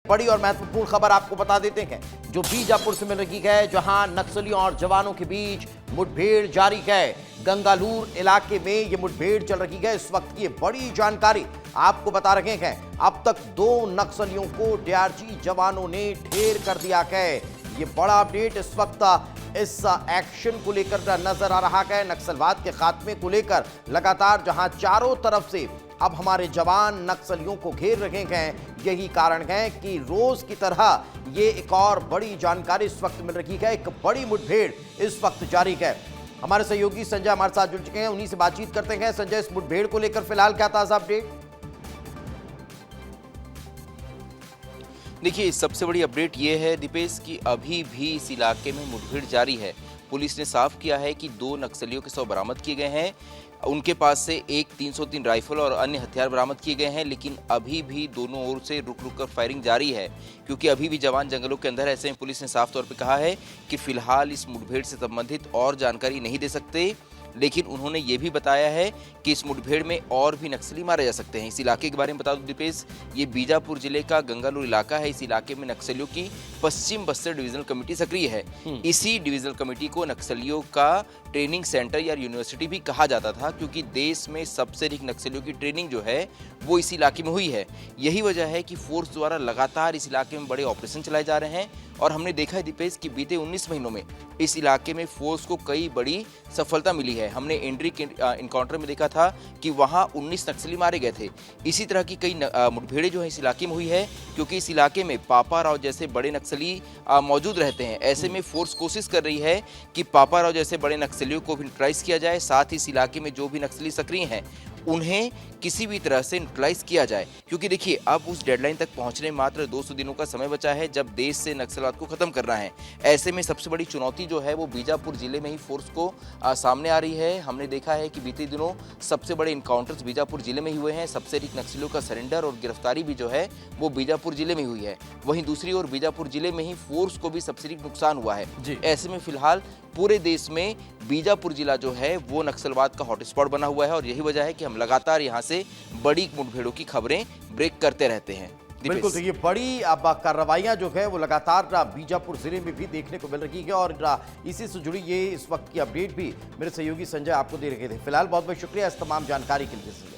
बड़ी और महत्वपूर्ण खबर आपको बता देते हैं जो बीजापुर से मिल रही है, जहां नक्सलियों और जवानों के बीच मुठभेड़ जारी है। गंगालूर इलाके में ये मुठभेड़ चल रही है इस वक्त की बड़ी जानकारी आपको बता रहे हैं। अब तक 2 नक्सलियों को डीआरजी जवानों ने ढेर कर दिया है। ये बड़ा अपडेट इस वक्त इस एक्शन को लेकर नजर आ रहा है। नक्सलवाद के खात्मे को लेकर लगातार जहां चारों तरफ से अब हमारे जवान नक्सलियों को घेर रहे हैं, यही कारण है कि रोज की तरह ये एक और बड़ी जानकारी इस वक्त मिल रही है। एक बड़ी मुठभेड़ इस वक्त जारी है। हमारे सहयोगी संजय हमारे साथ जुड़ चुके हैं, उन्हीं से बातचीत करते हैं। संजय, इस मुठभेड़ को लेकर फिलहाल क्या ताजा अपडेट? देखिए, सबसे बड़ी अपडेट ये है दीपेश कि अभी भी इस इलाके में मुठभेड़ जारी है। पुलिस ने साफ किया है कि 2 नक्सलियों के शव बरामद किए गए हैं। उनके पास से एक 303 राइफल और अन्य हथियार बरामद किए गए हैं, लेकिन अभी भी दोनों ओर से रुक रुक कर फायरिंग जारी है, क्योंकि अभी भी जवान जंगलों के अंदर। ऐसे में पुलिस ने साफ तौर पर कहा है कि फिलहाल इस मुठभेड़ से संबंधित और जानकारी नहीं दे सकते, लेकिन उन्होंने ये भी बताया है कि इस मुठभेड़ में और भी नक्सली मारे जा सकते हैं। इस इलाके के बारे में बता दूं दीपेश, ये बीजापुर जिले का गंगालूर इलाका है। इस इलाके में नक्सलियों की पश्चिम बस्तर डिविजनल कमेटी सक्रिय है। इसी डिविजनल कमेटी को नक्सलियों का ट्रेनिंग सेंटर या यूनिवर्सिटी भी कहा जाता था, क्योंकि देश में सबसे अधिक नक्सलियों की ट्रेनिंग जो है वो इस इलाके में हुई है। यही वजह है कि फोर्स द्वारा लगातार इस इलाके में बड़े ऑपरेशन चलाए जा रहे हैं। और हमने देखा है दीपेश कि बीते 19 महीनों में इस इलाके में फोर्स को कई बड़ी सफलता मिली है। हमने एंड्री इनकाउंटर में देखा था कि वहां 19 नक्सली मारे गए थे। इसी तरह की कई मुठभेड़ें जो है इस इलाके में हुई है, क्योंकि इस इलाके में पापा राव जैसे बड़े नक्सली मौजूद रहते हैं। ऐसे में फोर्स कोशिश कर रही है कि पापा राव जैसे बड़े नक्सलियों को भी न्यूट्रलाइज किया जाए, साथ ही इस इलाके में जो भी नक्सली सक्रिय हैं उन्हें किसी भी तरह से न्यूट्रलाइज किया जाए। क्योंकि देखिए, अब उस डेडलाइन तक पहुंचने मात्र 200 दिनों का समय बचा है, जब देश से नक्सलवाद को खत्म करना है। ऐसे में सबसे बड़ी चुनौती जो है वो बीजापुर जिले में ही फोर्स को सामने आ रही है। हमने देखा है कि बीते दिनों सबसे बड़े इनकाउंटर्स बीजापुर जिले में ही हुए हैं। सबसे अधिक नक्सलियों का सरेंडर और गिरफ्तारी भी जो है वो बीजापुर जिले में हुई है। वहीं दूसरी ओर बीजापुर जिले में ही फोर्स को भी सबसे अधिक नुकसान हुआ है। ऐसे में फिलहाल पूरे देश में बीजापुर जिला जो है वो नक्सलवाद का हॉटस्पॉट बना हुआ है, और यही वजह है कि हम लगातार यहाँ से बड़ी मुठभेड़ों की खबरें ब्रेक करते रहते हैं। बिल्कुल, तो ये बड़ी अब कार्रवाइयां जो है वो लगातार बीजापुर जिले में भी देखने को मिल रही है, और इसी से जुड़ी ये इस वक्त की अपडेट भी मेरे सहयोगी संजय आपको दे रहे थे। फिलहाल बहुत बहुत शुक्रिया इस तमाम जानकारी के लिए संजय।